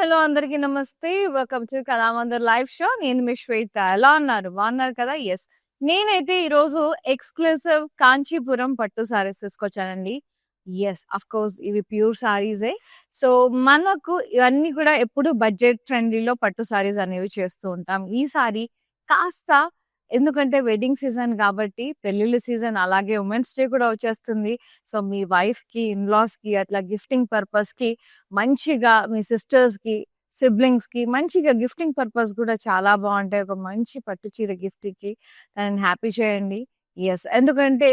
Hello అందరికీ నమస్తే. Welcome to Kalamandir live show. నేను మీ శ్వేత. ఎలా ఉన్నారు? బాగున్నారు కదా? యెస్. నేనైతే ఈరోజు ఎక్స్‌క్లూసివ్ కాంచీపురం పట్టు సారీస్ తీసుకొచ్చానండి. యెస్. ఆఫ్‌కోర్స్ ఇవి ప్యూర్ సారీసే. సో, మనకు ఇవన్నీ కూడా ఎప్పుడు బడ్జెట్ ఫ్రెండ్లీలో పట్టు సారీస్ అనేవి చేస్తూ ఉంటాం. ఈ సారీ కాస్త ఎందుకంటే వెడ్డింగ్ సీజన్ కాబట్టి పెళ్ళిళ్ళ సీజన్ అలాగే ఉమెన్స్ డే కూడా వచ్చేస్తుంది. సో, మీ వైఫ్‌కి, ఇన్‌లాస్‌కి అట్లా గిఫ్టింగ్ పర్పస్‌కి మంచిగా మీ సిస్టర్స్‌కి, సిబ్లింగ్స్‌కి మంచిగా గిఫ్టింగ్ పర్పస్ గూడా చాలా బావుంటాయి. ఒక మంచి పట్టు చీర గిఫ్ట్‌కి తనని హ్యాపీ చేయండి. యెస్. ఎందుకంటే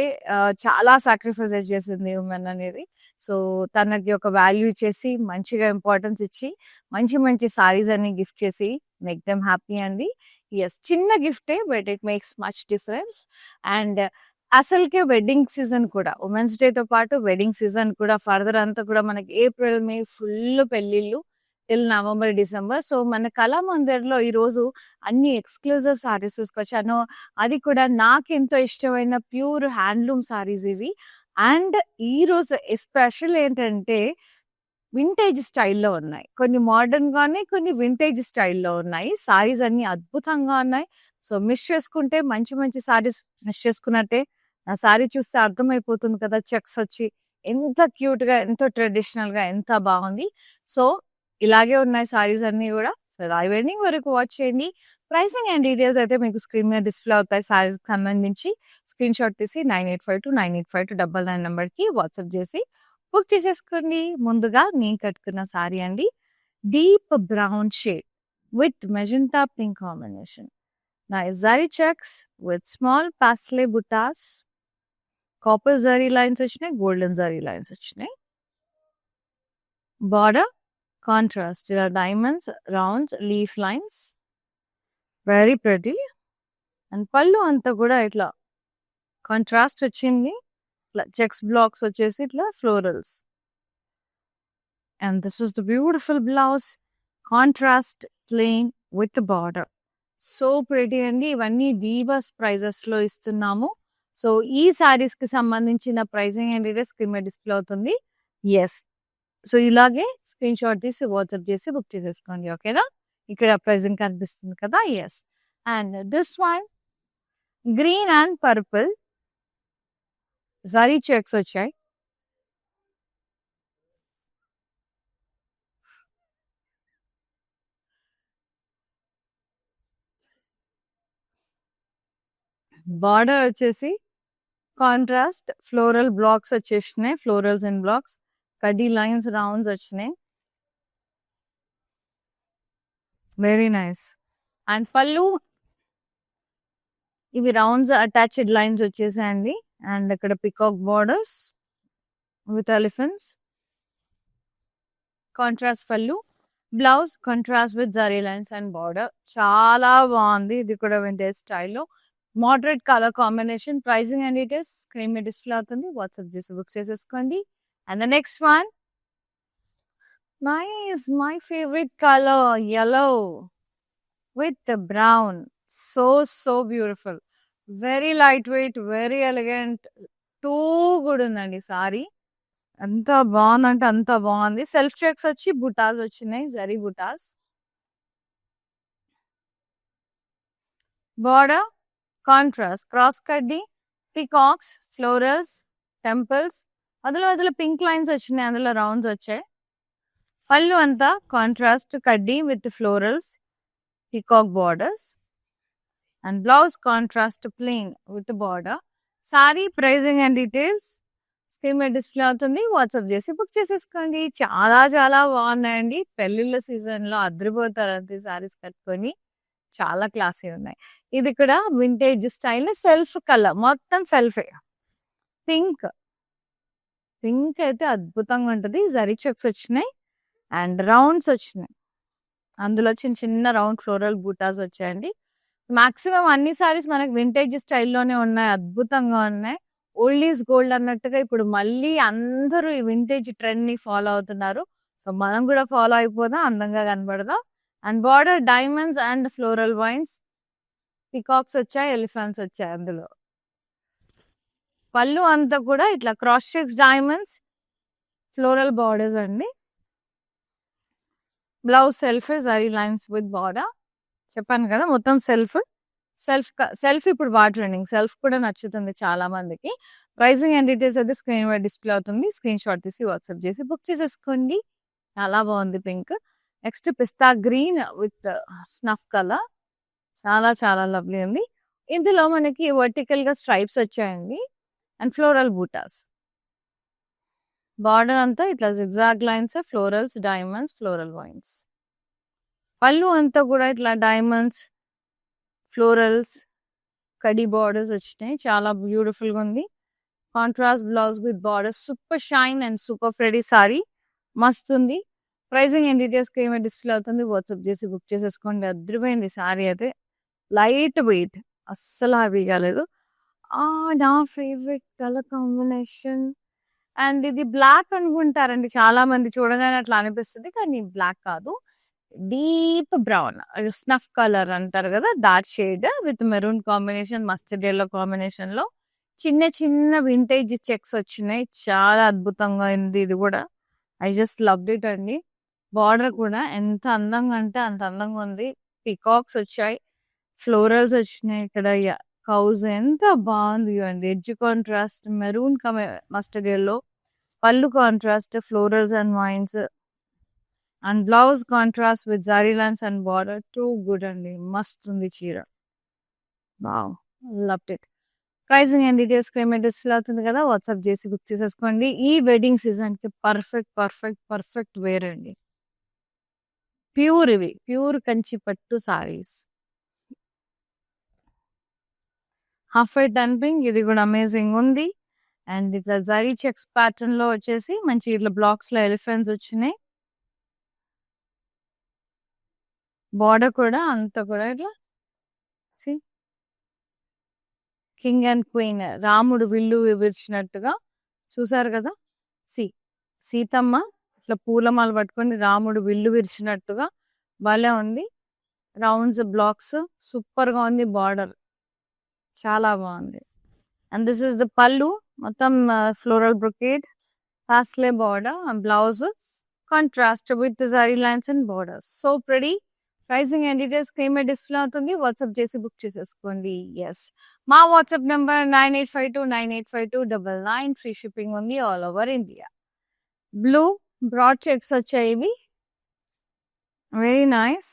చాలా సాక్రిఫైసెస్ చేసింది వుమెన్ అనేది. సో, తనకి ఒక వాల్యూ ఇచ్చేసి, మంచిగా ఇంపార్టెన్స్ ఇచ్చి, మంచి మంచి సారీస్ అన్ని గిఫ్ట్ చేసి మేక్ దెమ్ హ్యాపీ అండి. యెస్. చిన్న గిఫ్టే but it makes much difference. And అసలుకే వెడ్డింగ్ సీజన్ కూడా ఉమెన్స్ డేతో పాటు వెడ్డింగ్ సీజన్ కూడా ఫర్దర్ అంతా కూడా మనకి ఏప్రిల్, మే ఫుల్ పెళ్ళిళ్ళు టిల్ నవంబర్, డిసెంబర్. సో, మన కళామందిర్‌లో ఈరోజు అన్ని ఎక్స్‌క్లూజివ్ సారీస్ తీసుకొచ్చాను. అది కూడా నాకెంతో ఇష్టమైన ప్యూర్ హ్యాండ్లూమ్ సారీస్ ఇవి. అండ్ ఈరోజు ఎస్పెషల్ ఏంటంటే వింటేజ్ స్టైల్‌లో ఉన్నాయి. కొన్ని మోడర్న్‌గా ఉన్నాయి. కొన్ని వింటేజ్ స్టైల్‌లో ఉన్నాయి. సారీస్ అన్నీ అద్భుతంగా ఉన్నాయి. సో, మిస్ చేసుకుంటే మంచి మంచి సారీస్ మిస్ చేసుకున్నట్టే. ఆ సారీ చూస్తే అర్థమైపోతుంది కదా! చెక్స్ వచ్చి ఎంత క్యూట్‌గా, ఎంతో ట్రెడిషనల్‌గా ఎంత బాగుంది. సో, ఇలాగే ఉన్నాయి సారీస్ అన్నీ గూడా. సో, లైవ్ ఎండింగ్ వరకు వాచ్ చేయండి. ప్రైసింగ్ అండ్ డీటెయిల్స్ అయితే మీకు స్క్రీన్ మీద డిస్‌ప్లే అవుతాయి. సారీస్‌కి సంబంధించి స్క్రీన్‌షాట్ తీసి 9852985299 నంబర్‌కి వాట్సాప్ చేసి బుక్ చేసేసుకోండి. ముందుగా నేను కట్టుకున్న సారీ అండి. Deep brown shade with magenta pink combination. Nice zari checks with small paisley బుటాస్. కాపర్ జరీ లైన్స్ వచ్చినాయి. గోల్డెన్ జరీ లైన్స్ వచ్చినాయి. బార్డర్ కాంట్రాస్ట్ ఇలా diamonds, rounds, leaf lines. Very pretty. And పళ్ళు అంతా కూడా ఇట్లా కాంట్రాస్ట్ వచ్చింది. ఇట్లా చెక్స్ బ్లాక్స్ వచ్చేసి ఇట్లా florals. And this is the beautiful blouse. Contrast plain with the border. So pretty అండి. ఇవన్నీ వీవర్స్ ప్రైజెస్‌లో ఇస్తున్నాము. సో, ఈ సారీస్‌కి సంబంధించిన ప్రైజింగ్ అండ్ డీటెయిల్స్ స్క్రీన్ మీద డిస్‌ప్లే అవుతుంది. యెస్. సో, ఇలాగే స్క్రీన్‌షాట్ తీసి వాట్సాప్ చేసి బుక్ చేసేసుకోండి. ఓకేనా? ఇక్కడ ప్రైజింగ్ కనిపిస్తుంది కదా! Yes. And this one green and purple zari checks వచ్చాయి. బార్డర్ వచ్చేసి కాంట్రాస్ట్ ఫ్లోరల్ బ్లాక్స్ వచ్చేసినాయి. Florals and blocks. కడ్డీ లైన్స్, రౌండ్స్ వచ్చినాయి. Very nice. అండ్ పళ్ళు ఇవి రౌండ్స్ అటాచ్డ్ లైన్స్ వచ్చేసాయండి. అండ్ ఇక్కడ peacock borders with elephants. Contrast పళ్ళు. బ్లౌజ్ కాంట్రాస్ట్ విత్ జరీ లైన్స్ అండ్ బార్డర్. చాలా బాగుంది. ఇది కూడా వింటేజ్ స్టైల్లో. Moderate colour combination. Pricing and details screen మీద డిస్‌ప్లే అవుతుంది. వాట్సాప్ చేసి బుక్ చేసేసుకోండి. And the next one nice. My favourite colour yellow with brown. So beautiful. Very light weight, very elegant. Too good ఉందండి సారీ. ఎంత బాగుందంటే అంత బాగుంది. సెల్ఫ్ చెక్స్ వచ్చి బుటాస్ వచ్చినాయి. జరీ బుటాస్. బార్డర్ కాంట్రాస్ట్ క్రాస్ కడ్డీ, పికాక్స్, ఫ్లోరల్స్, టెంపుల్స్. అందులో పింక్ లైన్స్ వచ్చినాయి. అందులో రౌండ్స్ వచ్చాయి. పళ్ళు అంతా కాంట్రాస్ట్ కడ్డీ with florals, peacock borders. And blouse contrast plain with border. Sari pricing and details screen మీద డిస్‌ప్లే అవుతుంది. వాట్సాప్ చేసి బుక్ చేసేసుకోండి. చాలా చాలా బాగున్నాయండి. పెళ్ళిళ్ళ సీజన్‌లో అదిరిపోతారు అంతే సారీస్ కట్టుకొని. చాలా క్లాసీ ఉన్నాయి. ఇది కూడా వింటేజ్ స్టైల్ సెల్ఫ్ కలర్. మొత్తం సెల్ఫే. పింక్. పింక్ అయితే అద్భుతంగా ఉంటది. జరీ చెక్స్ వచ్చినాయి. అండ్ రౌండ్స్ వచ్చినాయి. అందులో చిన్న చిన్న రౌండ్ ఫ్లోరల్ బూటాస్ వచ్చాయండి. మాక్సిమం అన్ని సారీస్ మనకు వింటేజ్ స్టైల్‌లోనే ఉన్నాయి. అద్భుతంగా ఉన్నాయి. ఓల్డ్ ఈజ్ గోల్డ్ అన్నట్టుగా ఇప్పుడు మళ్ళీ అందరూ ఈ వింటేజ్ ట్రెండ్‌ని ఫాలో అవుతున్నారు. సో, మనం కూడా ఫాలో అయిపోదాం. అందంగా కనపడదాం. And border diamonds and floral vines. Peacocks వచ్చాయి. ఎలిఫెంట్స్ వచ్చాయి అందులో. పళ్ళు అంతా కూడా ఇట్లా cross checks diamonds, floral borders అండి. బ్లౌజ్ జరీ లైన్స్ విత్ బార్డర్. చెప్పాను కదా మొత్తం సెల్ఫ్ ఇప్పుడు బాగా ట్రెండింగ్. సెల్ఫ్ కూడా నచ్చుతుంది చాలా మందికి. ప్రైసింగ్ అండ్ డీటెయిల్స్ అయితే స్క్రీన్ మీద డిస్ప్లే అవుతుంది. స్క్రీన్ షాట్ తీసి వాట్సాప్ చేసి బుక్ చేసేసుకోండి. చాలా బాగుంది pink. Next pista green with snuff colour. చాలా చాలా లవ్లీ ఉంది. ఇందులో మనకి వర్టికల్ గా స్ట్రైప్స్ వచ్చాయండి అండ్ ఫ్లోరల్ బూటాస్. బార్డర్ అంతా ఇట్లా zigzag lines, florals, diamonds, floral wines. పళ్ళు అంతా కూడా ఇట్లా డైమండ్స్, ఫ్లోరల్స్, కడి బార్డర్స్ వచ్చినాయి. చాలా బ్యూటిఫుల్ గా ఉంది. Contrast blouse with border. Super shine and super Freddie sorry. మస్తు ఉంది. ప్రైసింగ్ అండ్ డీటెయిల్స్ ఏమైనా డిస్ప్లే అవుతుంది. వాట్సాప్ చేసి బుక్ చేసేసుకోండి. అదిరిపోయింది సారీ అయితే. లైట్ వెయిట్, అస్సలు హెవీ కాలేదు. నా ఫేవరెట్ కలర్ కాంబినేషన్. అండ్ ఇది బ్లాక్ అనుకుంటారండి చాలా మంది, చూడగానే అట్లా అనిపిస్తుంది కానీ బ్లాక్ కాదు. డీప్ బ్రౌన్, స్నఫ్ కలర్ అంటారు కదా, that shade with maroon combination, mustard yellow combination లో చిన్న చిన్న వింటేజ్ చెక్స్ వచ్చినాయి. చాలా అద్భుతంగా ఉంది ఇది కూడా. ఐ జస్ట్ లవ్డ్ ఇట్ అండి. బార్డర్ కూడా ఎంత అందంగా అంటే అంత అందంగా ఉంది. పికాక్స్ వచ్చాయి, ఫ్లోరల్స్ వచ్చినాయి ఇక్కడ. కౌజ్ ఎంత బాగుంది అండి. Edge contrast maroon mustard yellow, పళ్ళు contrast florals and vines, and blouse contrast with జరీ lines and border. Too good అండి, మస్త్ ఉంది చీర. Wow, loved it. Pricing and details payment display అవుతుంది కదా, వాట్సాప్ చేసి బుక్ చేసేసుకోండి. ఈ వెడ్డింగ్ సీజన్ కి పర్ఫెక్ట్ పర్ఫెక్ట్ పర్ఫెక్ట్ వేర్ అండి. ప్యూర్ ఇవి, ప్యూర్ కంచి పట్టు సారీస్. హాఫ్ వైట్ డంపింగ్, ఇది కూడా అమేజింగ్ ఉంది. అండ్ ఇట్లా జరీ చెక్స్ ప్యాటర్న్ లో వచ్చేసి మంచి ఇట్లా బ్లాక్స్ లో ఎలిఫెంట్స్ వచ్చినాయి. బార్డర్ కూడా అంతా కూడా ఇట్లా కింగ్ అండ్ క్వీన్, రాముడు విల్లు విరిచినట్టుగా చూసారు కదా. సీతమ్మ ఇట్లా పూలమాల పట్టుకొని రాముడు విల్లు విరిచినట్టుగా భలే ఉంది. రౌండ్స్ బ్లాక్స్, సూపర్ గా ఉంది. బార్డర్ చాలా బాగుంది. అండ్ దిస్ ఇస్ ద పళ్ళు, మొత్తం floral brocade, paisley border, blouse contrast with జరీ lines and border. So pretty. Pricing and details screen display అవుతుంది. వాట్సాప్ చేసి బుక్ చేసేసుకోండి. ఎస్, మా వాట్సాప్ నెంబర్ 9852985299. ఫ్రీ షిప్పింగ్ ఉంది all over India. Blue broad checks వచ్చాయి ఇవి. Very nice.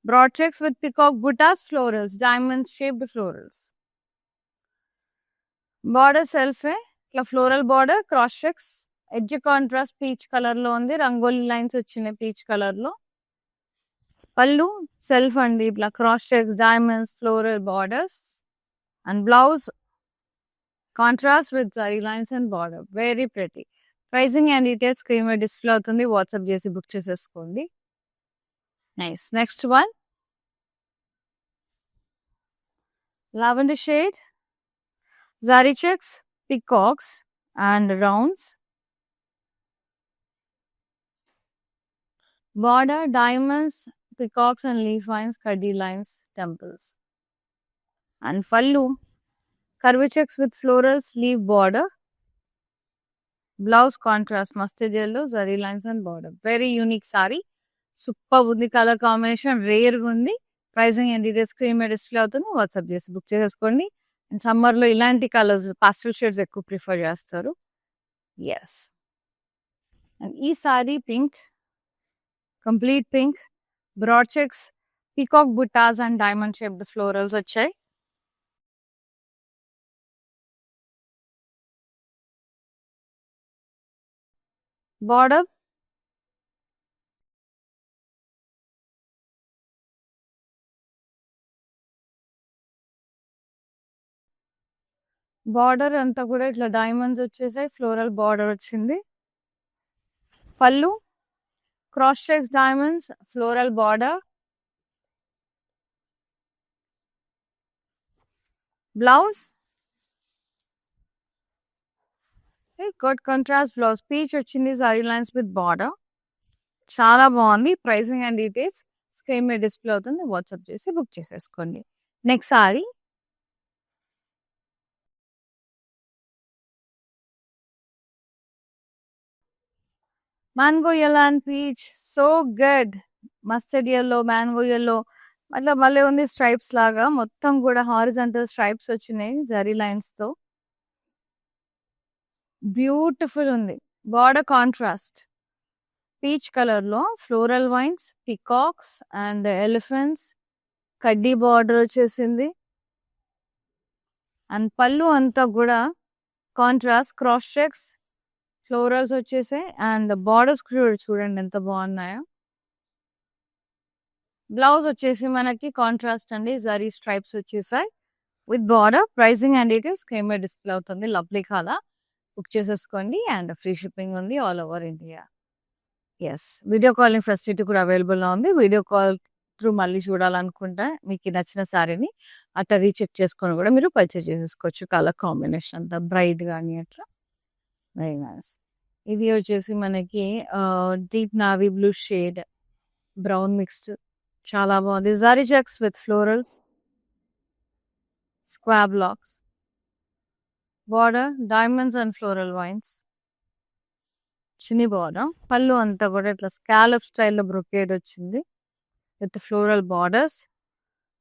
Broad checks with peacock బుటాస్, florals, diamond shaped florals. Border సెల్ఫే ఇట్లా floral border, cross checks, edge contrast peach colour లో ఉంది. రంగోలీ లైన్స్ వచ్చినాయి పీచ్ కలర్ లో. పళ్ళు సెల్ఫ్ అండి, ఇట్లా cross checks, diamonds, floral borders, and blouse contrast with జరీ lines and border. Very pretty. Pricing and details screen మీద డిస్ప్లే అవుతుంది. వాట్సాప్ చేసి బుక్ చేసేసుకోండి. Nice. Next one, lavender shade, zari checks, peacocks and rounds. Border diamonds, peacocks and leaf vines, kaddi lines, temples. And fallu, curvy checks with florals, leaf border. Blouse contrast, mustard yellow, zari lines and border. Very unique saree. Super undi color combination, rare undi. Pricing and details screen మీద display అవుతుంది. WhatsApp చేసి book చేసేసుకోండి. And సమ్మర్లో ఇలాంటి colours, pastel shades ఎక్కువ prefer చేస్తారు. Yes. And ఈ sari pink, complete pink, broad checks, peacock బుటాస్ అండ్ డైమండ్ షేప్డ్ ఫ్లోరల్స్ వచ్చాయి. బార్డర్ అంతా కూడా ఇట్లా డైమండ్స్ వచ్చేసాయి. ఫ్లోరల్ బార్డర్ వచ్చింది. పళ్ళు cross checks, diamonds, floral border. Blouse cut contrast blouse, peach వచ్చింది, జరీ లైన్స్ విత్ బార్డర్. చాలా బాగుంది. ప్రైసింగ్ అండ్ డీటెయిల్స్ స్క్రీన్ మీద డిస్ప్లే అవుతుంది. వాట్సాప్ చేసి బుక్ చేసేసుకోండి. Next sorry, mango yellow and peach so good. Mustard yellow, mango yellow అట్లా భలే ఉంది స్ట్రైప్స్ లాగా. మొత్తం కూడా హారిజాంటల్ స్ట్రైప్స్ వచ్చినాయి జరీ లైన్స్ తో. బ్యూటిఫుల్ ఉంది. బార్డర్ కాంట్రాస్ట్ పీచ్ కలర్ లో floral vines, peacocks and elephants, కడ్డీ బార్డర్ వచ్చేసింది. అండ్ పళ్ళు అంతా కూడా కాంట్రాస్ట్ క్రాస్ చెక్స్ ఫ్లోరల్స్ వచ్చేసాయి. అండ్ బార్డర్స్ కూడా చూడండి ఎంత బాగున్నాయో. బ్లౌజ్ వచ్చేసి మనకి కాంట్రాస్ట్ అండి, జరీ స్ట్రైప్స్ వచ్చేసాయి with border. Pricing and details screen మీద డిస్ప్లే అవుతుంది. లవ్లీ కాలా బుక్ చేసేసుకోండి అండ్ ఫ్రీ షిప్పింగ్ ఉంది all over India. Yes, video calling facility కూడా అవైలబుల్గా ఉంది. వీడియో కాల్ త్రూ మళ్ళీ చూడాలనుకుంటే మీకు నచ్చిన శారీని అట్లా రీచెక్ చేసుకొని కూడా మీరు పర్చేజ్ చేసేసుకోవచ్చు. కలర్ కాంబినేషన్ అంతా బ్రైట్ కానీ అట్లా వెరీ నైస్. ఇది వచ్చేసి మనకి deep navy blue shade brown mixed చాలా బాగుంది. Zari checks with florals, square blocks, border diamonds and floral wines, చిన్ని బార్డర్. పళ్ళు అంతా కూడా ఇట్లా స్కాలప్ స్టైల్లో బ్రొకేడ్ వచ్చింది with floral borders.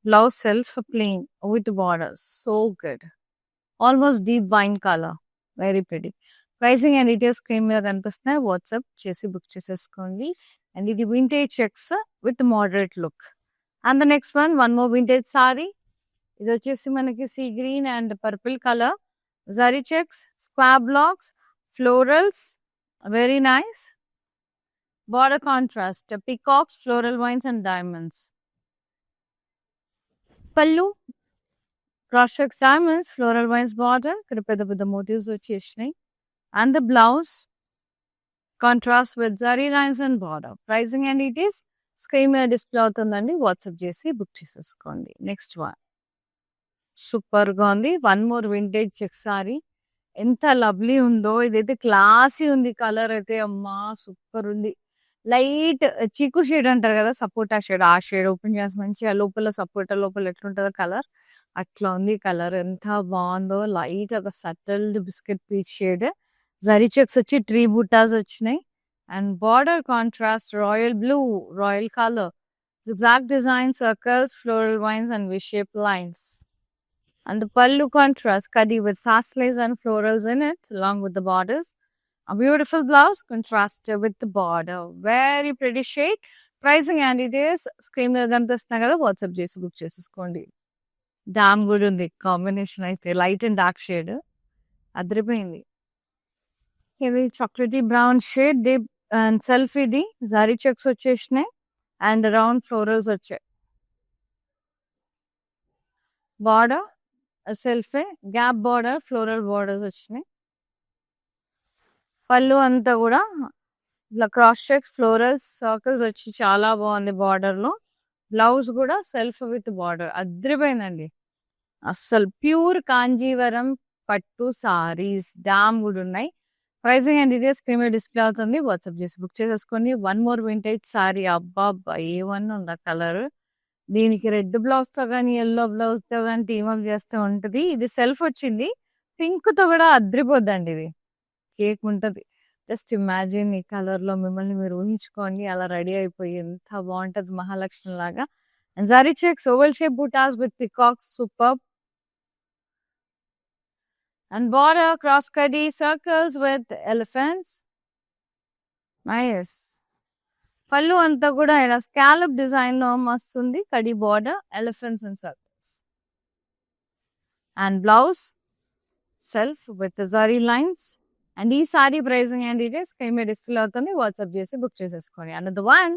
Blouse self plain with borders. So good. Almost deep wine colour, very pretty. Pricing and details screen మీద కనిపిస్తున్నాయి. WhatsApp చేసి బుక్ చేసేసుకోండి. అండ్ ఇది vintage checks with moderate look. And the next one more vintage sari. ఇది వచ్చేసి మనకి sea green and purple colour, జరీ checks, square blocks, florals, very nice. Border contrast peacocks, floral vines and diamonds. పళ్ళు cross checks, diamonds, floral vines border. ఇక్కడ పెద్ద పెద్ద motifs వచ్చేసినాయి. And the blouse contrast with జరీ lines and border. Pricing and details screen మీద display అవుతుందండి. WhatsApp చేసి book చేసేసుకోండి. నెక్స్ట్ వన్ సూపర్ గా ఉంది. One more vintage check sari. ఎంత లవ్లీ ఉందో. ఇదైతే క్లాసీ ఉంది. కలర్ అయితే అమ్మా సూపర్ ఉంది. లైట్ చీకు షేడ్ అంటారు కదా, సపోటా షేడ్. ఆ షేడ్ ఓపెన్ చేసి మంచిగా లోపల సపోటా లోపల ఎట్లుంటుందో కలర్ అట్లా ఉంది. కలర్ ఎంత బాగుందో. లైట్ ఒక subtle biscuit peach shade. Zari checks వచ్చి ట్రీ బుటాస్ వచ్చినాయి. And border contrast royal blue, royal colour, zigzag design, circles, floral vines and V-shaped lines. And the pallu contrast kadi with tassels and florals in it along with the borders. A beautiful blouse contrasted with the border. Very pretty shade. Pricing and details screen మీద కనిపిస్తున్నా కదా, WhatsApp చేసి book చేసేసుకోండి. Dam కూడా ఉంది combination అయితే. Light and dark shade అదిరిపోయింది. ఇది chocolatey brown shade deep and self. ఇది జరీ చెక్స్ వచ్చేసినాయి అండ్ రౌండ్ ఫ్లోరల్స్ వచ్చాయి. బార్డర్ సెల్ఫే గ్యాప్ బార్డర్, ఫ్లోరల్ బార్డర్స్ వచ్చినాయి. పళ్ళు అంతా కూడా ఇట్లా క్రాస్ చెక్స్, ఫ్లోరల్స్, సర్కిల్స్ వచ్చి చాలా బాగుంది బార్డర్ లో. బ్లౌజ్ కూడా సెల్ఫ్ విత్ బార్డర్ అదిరిపోయిందండి. అస్సలు ప్యూర్ కాంజీవరం పట్టు సారీస్ డామ్ కూడా ఉన్నాయి. ప్రైసింగ్ అండ్ డీటెయిల్స్ స్క్రీన్ మీద డిస్ప్లే అవుతుంది. వాట్సాప్ చేసి బుక్ చేసేసుకోండి. One more vintage sorry. అబ్బా ఏ1 ఉంది ఆ కలర్. దీనికి రెడ్ బ్లౌజ్ తో కానీ ఎల్లో బ్లౌజ్ తో కానీ టీమప్ చేస్తూ ఉంటది. ఇది సెల్ఫ్ వచ్చింది. పింక్ తో కూడా అద్రిపోద్దండి. ఇది కేక్ ఉంటది. జస్ట్ ఇమాజిన్ ఈ కలర్ లో మిమ్మల్ని మీరు ఊహించుకోండి. అలా రెడీ అయిపోయి ఎంత బాగుంటది మహాలక్ష్మి లాగా. And zari checks, oval shape బుటాస్ with peacocks, super. And border cross cutty circles with elephants. Nice. పళ్ళు అంతా కూడా ఇలా స్కాలప్ డిజైన్ లో మస్తు ఉంది. కడి border, elephants and circles. And blouse self with జరీ లైన్స్. అండ్ ఈ sari pricing and details screen మీద డిస్ప్లే అవుతుంది. వాట్సాప్ చేసి బుక్ చేసేసుకోండి. Another one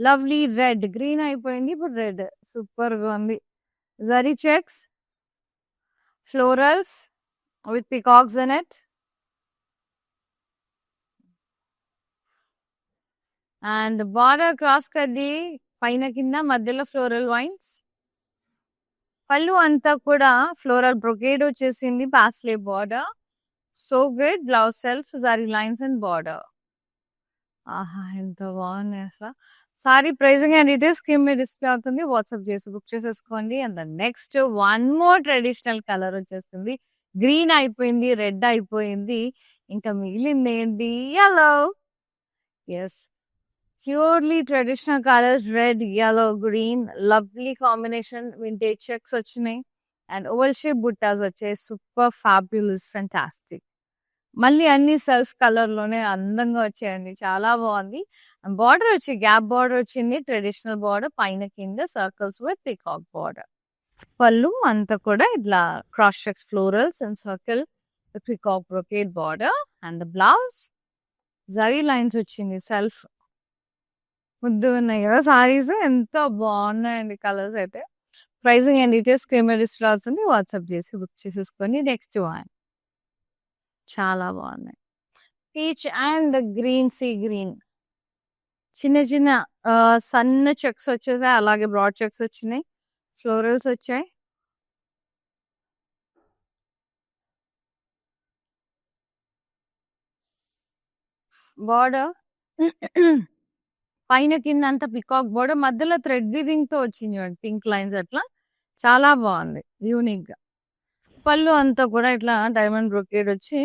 lovely red. Green అయిపోయింది, ఇప్పుడు రెడ్. సూపర్ గా ఉంది. జరీ checks, florals with peacocks in it. And border cross కడ్డీ పైన కింద మధ్యలో ఫ్లోరల్ వైన్స్. పళ్ళు అంతా కూడా ఫ్లోరల్ బ్రొకేడ్ వచ్చేసింది. Parsley border. So good. Blouse self, zari lines and border. ఆహా ఎంత బాగున్నాయి అసలు. Sorry pricing and details screen మీద డిస్ప్లే అవుతుంది. వాట్సాప్ చేసి బుక్ చేసేసుకోండి. And next one more traditional colour వచ్చేస్తుంది. గ్రీన్ అయిపోయింది, రెడ్ అయిపోయింది. ఇంకా మిగిలింది ఏంటి? Yellow. Yes. Purely traditional colours red, yellow, green lovely combination vintage checks వచ్చినాయి. అండ్ ఓవల్ షేప్ బుట్టాస్ వచ్చాయి. Super fabulous fantastic. మళ్ళీ అన్ని సెల్ఫ్ కలర్ లోనే అందంగా వచ్చాయండి. చాలా బాగుంది. బార్డర్ వచ్చి గ్యాప్ బార్డర్ వచ్చింది. ట్రెడిషనల్ బార్డర్ పైన కింద సర్కిల్స్ విత్ పీకాక్ బార్డర్. పళ్ళు అంతా కూడా ఇట్లా cross checks florals and circle peacock brocade border. And the blouse జరీ లైన్స్ వచ్చింది. సెల్ఫ్ ముద్దు ఉన్నాయి కదా సారీస్. ఎంత బాగున్నాయండి కలర్స్ అయితే. ప్రైసింగ్ అండ్ డీటెయిల్స్ స్క్రీన్ మీద డిస్ప్లే అవుతుంది. వాట్సాప్ చేసి బుక్ చేసేసుకొని నెక్స్ట్ వన్. చాలా బాగున్నాయి. Peach and green sea green చిన్న చిన్న సన్న చెక్స్ వచ్చేసాయి. అలాగే బ్రాడ్ చెక్స్ వచ్చినాయి. ఫ్లోరల్స్ వచ్చాయి. బార్డర్ పైన కింద అంతా పికాక్ బార్డర్ మధ్యలో థ్రెడ్ వీవింగ్ తో వచ్చింది పింక్ లైన్స్ అట్లా. చాలా బాగుంది యూనిక్ గా. పళ్ళు అంతా కూడా ఇట్లా డైమండ్ బ్రొకేడ్ వచ్చి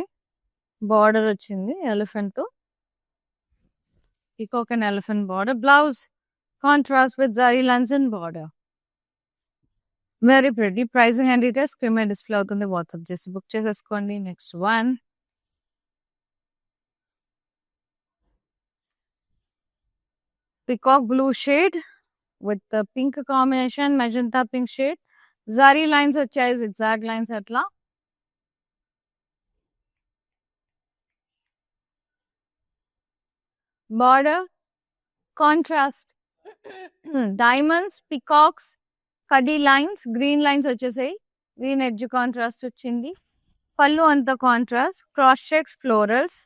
బార్డర్ వచ్చింది ఎలిఫెంట్ తో. Peacock and elephant border. Blouse contrast with జరీ lines and border. Very pretty. Pricing and details screen మీద డిస్ప్లే అవుతుంది. వాట్సాప్ చేసి బుక్ చేసేసుకోండి. Next one. Peacock blue shade with the pink combination, magenta pink shade. Zari lines వచ్చాయి, zigzag lines అట్లా. Border contrast diamonds, peacocks, కడ్డీ lines, green lines వచ్చేసాయి. Green edge contrast వచ్చింది. పళ్ళు అంతా contrast, cross checks florals,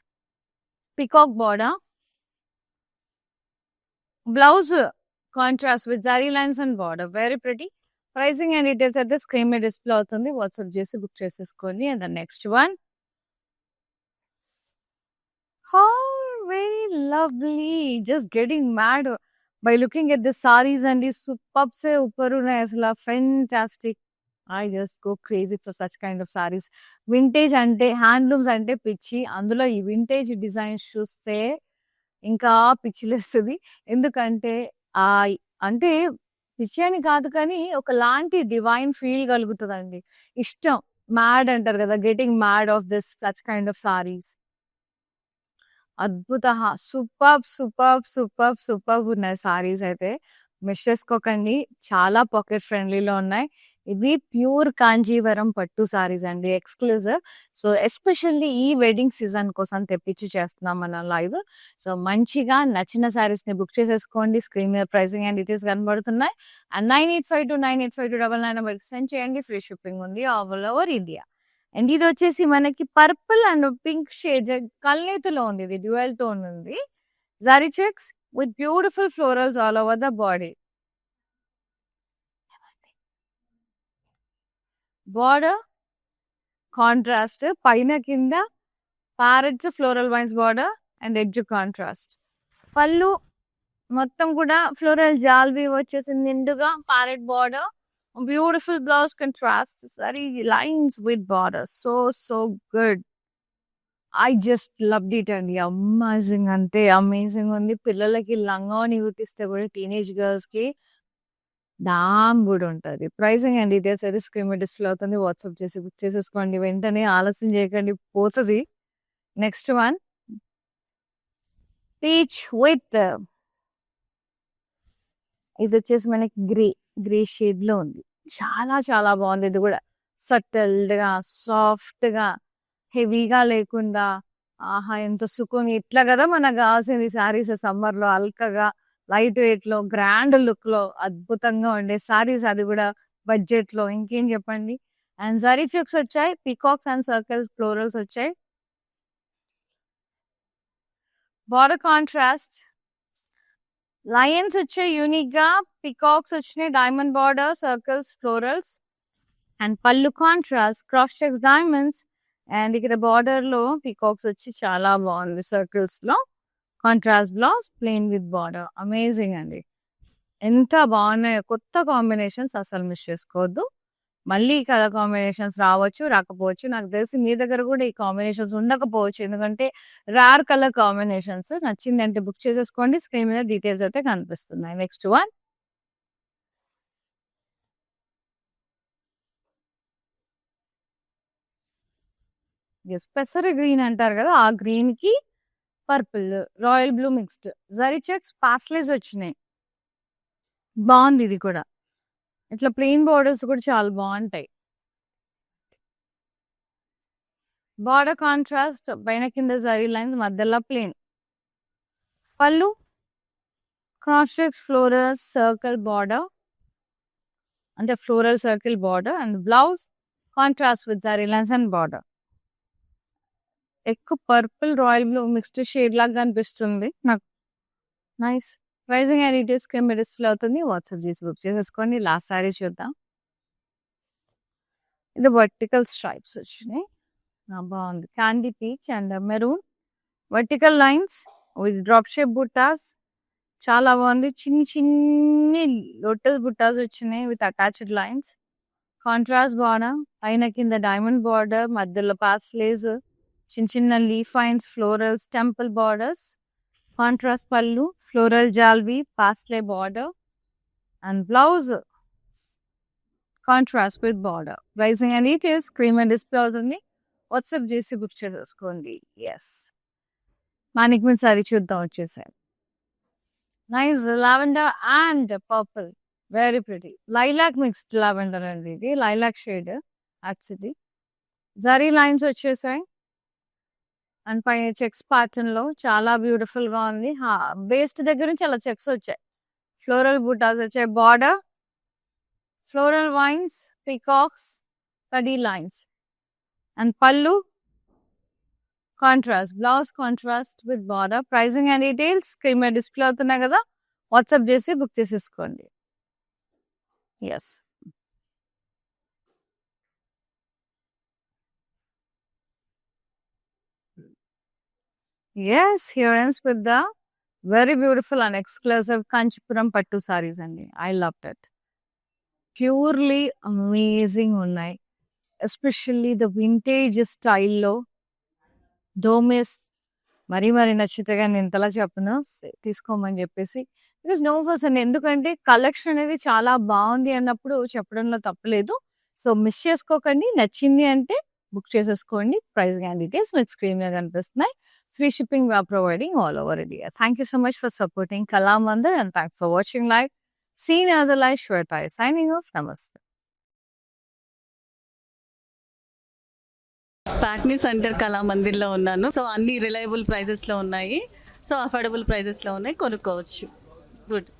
peacock border. Blouse contrast with జరీ lines and border. Very pretty. Pricing and details అయితే screen మీద డిస్ప్లే అవుతుంది. వాట్సాప్ చేసి బుక్ చేసేసుకోండి. And the next one. Very lovely. Just getting mad by looking at the saris అండి. Super సే ऊपर ఉన్నాయి అసలు. Fantastic. I just go crazy for such kind of saris. Vintage అంటే హ్యాండ్లూమ్స్ అంటే పిచ్చి. అందులో ఈ వింటేజ్ డిజైన్స్ చూస్తే ఇంకా పిచ్చిలేస్తుంది. ఎందుకంటే ఆ అంటే పిచ్చి అని కాదు కానీ ఒకలాంటి డివైన్ ఫీల్ కలుగుతుందండి. ఇష్టం. మ్యాడ్ అంటారు కదా, getting mad of this such kind of saris. అద్భుత. సూపర్ సూపర్ సూపర్ సూపర్ ఉన్నాయి సారీస్ అయితే. మిస్ చేసుకోకండి. చాలా పాకెట్ ఫ్రెండ్లీలో ఉన్నాయి. ఇవి ప్యూర్ కాంజీవరం పట్టు సారీస్ అండి. ఎక్స్క్లూజివ్. సో ఎస్పెషల్లీ ఈ వెడ్డింగ్ సీజన్ కోసం తెప్పించి చేస్తున్నాం మన లైవ్. సో మంచిగా నచ్చిన సారీస్ ని బుక్ చేసేసుకోండి. స్క్రీన్ మీద ప్రైసింగ్ అండ్ డీటెయిల్స్ కనబడుతున్నాయి. అండ్ 9852985299 సెండ్ చేయండి. ఫ్రీ షిప్పింగ్ ఉంది ఆల్ ఓవర్ ఇండియా. అండ్ ఇది వచ్చేసి మనకి పర్పుల్ అండ్ పింక్ షేడ్ కల్నేతులో ఉంది. ఇది డ్యూయల్ టోన్ ఉంది. జరీ checks with beautiful florals all over the body. Border contrast పైన కింద parrots floral vines border and edge contrast. పళ్ళు మొత్తం కూడా ఫ్లోరల్ జాల్వి వచ్చేసింది నిండుగా. Parrot border. Beautiful blouse contrast. సరీ lines with border. So good. I just loved it అండి. అమేజింగ్ అంటే అమేజింగ్ ఉంది. పిల్లలకి లంగాని కుట్టిస్తే కూడా టీనేజ్ గర్ల్స్ కి దామ్ కూడా ఉంటుంది. ప్రైసింగ్ అండ్ డీటెయిల్స్ అయితే స్క్రీన్ మీద డిస్ప్లే అవుతుంది. వాట్సాప్ చేసి బుక్ చేసేసుకోండి. వెంటనే ఆలస్యం చేయకండి, పోతుంది. Next one. పీచ్ విత్ ఇది వచ్చేసి మనకి గ్రే షేడ్ లో ఉంది. చాలా చాలా బాగుంది. ఇది కూడా సటిల్డ్ గా సాఫ్ట్ గా హెవీగా లేకుండా. ఆహా ఎంత సుకుని. ఇట్లా కదా మనకు కావాల్సింది సారీస్. సమ్మర్ లో అల్కగా లైట్ వెయిట్ లో గ్రాండ్ లుక్ లో అద్భుతంగా ఉండే సారీస్. అది కూడా బడ్జెట్ లో. ఇంకేం చెప్పండి. అండ్ జరీ చెక్స్ వచ్చాయి. పీకాక్స్ అండ్ సర్కిల్స్ ఫ్లోరల్స్ వచ్చాయి. బార్డర్ కాంట్రాస్ట్ లయన్స్ వచ్చాయి యూనిక్ గా. పికాక్స్ వచ్చినాయి. Diamond border circles florals. And పళ్ళు contrast cross checks diamonds. And ఇక్కడ బార్డర్ లో పికాక్స్ వచ్చి చాలా బాగుంది సర్కిల్స్ లో. Contrast blouse plain with border. Amazing అండి. ఎంత బాగున్నాయో. కొత్త కాంబినేషన్స్ అసలు మిస్ చేసుకోవద్దు. మళ్ళీ కలర్ కాంబినేషన్స్ రావచ్చు, రాకపోవచ్చు. నాకు తెలిసి మీ దగ్గర కూడా ఈ కాంబినేషన్స్ ఉండకపోవచ్చు. ఎందుకంటే రేర్ కలర్ కాంబినేషన్స్. నచ్చిందంటే బుక్ చేసేసుకోండి. స్క్రీన్ మీద డీటెయిల్స్ అయితే కనిపిస్తున్నాయి. Next one. పెసర గ్రీన్ అంటారు కదా, ఆ గ్రీన్ కి పర్పుల్, రాయల్ బ్లూ మిక్స్డ్ జరీ చెక్స్ పాస్లెస్ వచ్చినాయి. బాగుంది ఇది కూడా. ఇట్లా ప్లెయిన్ బోర్డర్స్ కూడా చాలా బాగుంటాయి. బార్డర్ కాంట్రాస్ట్, పైన కింద జరీ లైన్స్, మధ్యలో ప్లెయిన్. పళ్ళు cross checks floral circle border, అంటే floral circle border. And blouse contrast with జరీ లైన్స్ అండ్ బార్డర్. ఎక్కువ purple royal blue mixed shade లాగా కనిపిస్తుంది నాకు. Nice. Pricing and details screen మీద డిస్ప్లే అవుతుంది. వాట్సాప్ చేసి బుక్ చేసేసుకోండి. లాస్ట్ సారీ చూద్దాం. ఇది వర్టికల్ స్ట్రైప్స్ వచ్చినాయి. బాగుంది. Candy peach and maroon vertical lines with drop shape బుట్టాస్. చాలా బాగుంది. చిన్ని చిన్ని లోటస్ బుట్టాస్ వచ్చినాయి with attached lines. Contrast border, పైన కింద డైమండ్ బార్డర్, మధ్యలో పాస్లేస్, చిన్న చిన్న leaf lines, florals, temple borders. Contrast పళ్ళు, ఫ్లోరల్ జాల్వి, paisley border. And blouse contrast with border. Pricing and details screen మీద డిస్ప్లే అవుతుంది. వాట్సాప్ చేసి బుక్ చేసేసుకోండి. ఎస్, మానిక్మెంట్ సారీ చూద్దాం. వచ్చేసాయి. Nice lavender and purple, very pretty. Lilac mixed lavender అండి ఇది. Lilac shade actually. జరీ లైన్స్ వచ్చేసాయి అండ్ పైన చెక్స్ ప్యాటర్న్ లో చాలా బ్యూటిఫుల్ గా ఉంది. బేస్ట్ దగ్గర నుంచి అలా చెక్స్ వచ్చాయి. ఫ్లోరల్ బూటాస్ వచ్చాయి. బార్డర్ ఫ్లోరల్ వైన్స్, పీకాక్స్, కడీ లైన్స్. అండ్ పళ్ళు contrast, blouse contrast with border. Pricing and details screen మీద డిస్ప్లే అవుతున్నాయి కదా, వాట్సాప్ చేసి బుక్ చేసేసుకోండి. Yes, yes, here ends with the very beautiful and exclusive Kanchipuram Pattu sarees అండి. I loved it. Purely amazing ఉన్నాయి. Especially the vintage స్టైల్లో డోమెస్ మరీ నచ్చితే కానీ నేను ఇంతలా చెప్పను, తీసుకోమని చెప్పేసి. బికాస్ నో పర్సన్, ఎందుకంటే కలెక్షన్ అనేది చాలా బాగుంది అన్నప్పుడు చెప్పడంలో తప్పలేదు. సో మిస్ చేసుకోకండి. నచ్చింది అంటే బుక్ చేసేసుకోండి. ప్రైస్ అండ్ డీటెయిల్స్ మీకు స్క్రీన్ మీద కనిపిస్తున్నాయి. Free shipping we are providing all over India. Thank you so much for supporting Kalamandir and thanks for watching live. See you in another live. Shweta is signing off. Namaste. Patni centre కళామందిర్లో ఉన్నాను. So అన్ని reliable ప్రైజెస్లో ఉన్నాయి. So affordable ప్రైజెస్లో ఉన్నాయి, కొనుక్కోవచ్చు. Good.